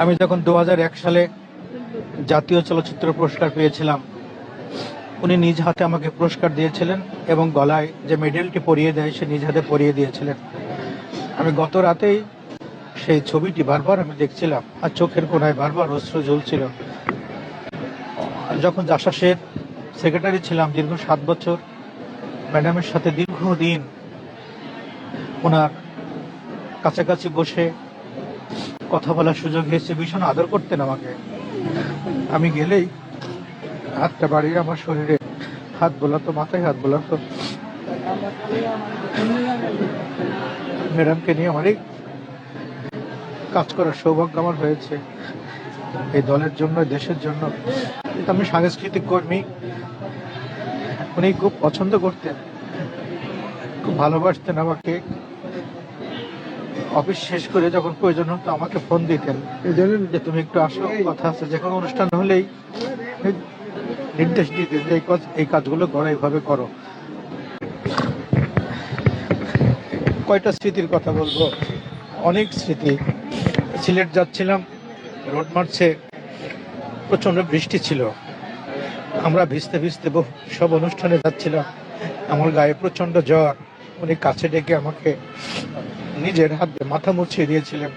আমি যখন 2001 সালে জাতীয় চলচ্চিত্র পুরস্কার পেয়েছিলাম, উনি নিজ হাতে আমাকে পুরস্কার দিয়েছিলেন এবং গলায় যে মেডেলটি পরিয়ে দেয় সে নিজ হাতে পরিয়ে দিয়েছিলেন। আমি গত রাতেই সেই ছবিটি বারবার আমি দেখছিলাম আর চোখের কোণায় বারবার অশ্রু ঝুলছিল। যখন জাসাসের সেক্রেটারি ছিলাম দীর্ঘ 7 বছর, ম্যাডামের সাথে দীর্ঘদিন ওনার কাছাকাছি বসে কথা বলার সুযোগ হয়েছে। ভীষণ আদর করতেন আমাকে। আমি গেলেই হাতটা বাড়িয়ে আমার শরীরে হাত বোলাতো, মাথায় হাত বোলাতো। ম্যাডামকে নিয়ে অনেক কাজ করার সৌভাগ্য আমার হয়েছে এই দলের জন্য, দেশের জন্য। কিন্তু আমি সাংস্কৃতিক কর্মী, উনি খুব পছন্দ করতেন, খুব ভালোবাসতেন আমাকে। অফিস শেষ করে যখন প্রয়োজন হতো আমাকে ফোন দিতেন যে তুমি একটু আসো, কথা আছে। যে কোনো অনুষ্ঠান হলেই নির্দেশ দিতেন যে এই কাজগুলো করো, এইভাবে করো। কয়টা স্মৃতির কথা বলবো, অনেক স্মৃতি। সিলেট যাচ্ছিলাম, রোড মার্চে প্রচন্ড বৃষ্টি ছিল। আমরা ভিজতে ভিজতে সব অনুষ্ঠানে যাচ্ছিলাম। আমার গায়ে প্রচন্ড জ্বর। উনি কাছে ডেকে আমাকে নিজের হাতে মাথা মুছিয়ে দিয়েছিলেন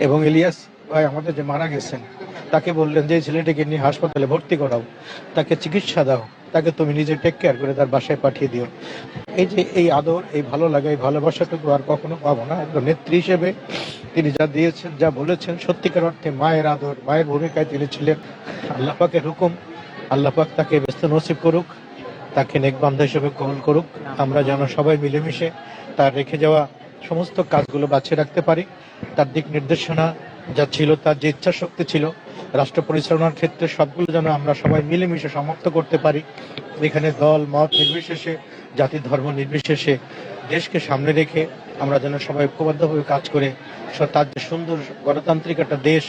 এবং ইলিয়াস ভাই আমাদের যে মারা গেছেন তাকে বললেন যে ছেলেটিকে নিয়ে হাসপাতালে ভর্তি করাও, তাকে চিকিৎসা দাও, তাকে তুমি নিজে টেক কেয়ার করে তার বাসায় পাঠিয়ে দিও। এই যে এই আদর, এই ভালো লাগা, এই ভালোবাসাটুকু আর কখনো পাবো না। একজন নেত্রী হিসেবে তিনি যা দিয়েছেন, যা বলেছেন, সত্যিকার অর্থে মায়ের আদর, মায়ের ভূমিকায় তিনি ছিলেন। আল্লাহ পাকের হুকুম, আল্লাহ পাক তাকে ব্যস্ত নসিব করুক, তাকে নেকবান্ধা হিসেবে কবুল করুক। আমরা যেন সবাই মিলেমিশে তার রেখে যাওয়া সমস্ত কাজগুলো বাঁচিয়ে রাখতে পারি। তার দিক নির্দেশনা যা ছিল, তার যে ইচ্ছা শক্তি ছিল রাষ্ট্র পরিচালনার ক্ষেত্রে, সবগুলো যেন আমরা সবাই মিলেমিশে সমাপ্ত করতে পারি। এখানে দল মত নির্বিশেষে, জাতি ধর্ম নির্বিশেষে দেশকে সামনে রেখে আমরা যেন সবাই ঐক্যবদ্ধভাবে কাজ করে তার যে সুন্দর গণতান্ত্রিক একটা দেশ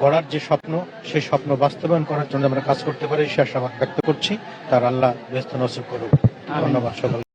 গড়ার যে স্বপ্ন, সেই স্বপ্ন বাস্তবায়ন করার জন্য আমরা কাজ করতে পারি, সে আশাবাদ ব্যক্ত করছি। তার আল্লাহ ব্যস্ত নসিব করুক। ধন্যবাদ সকল।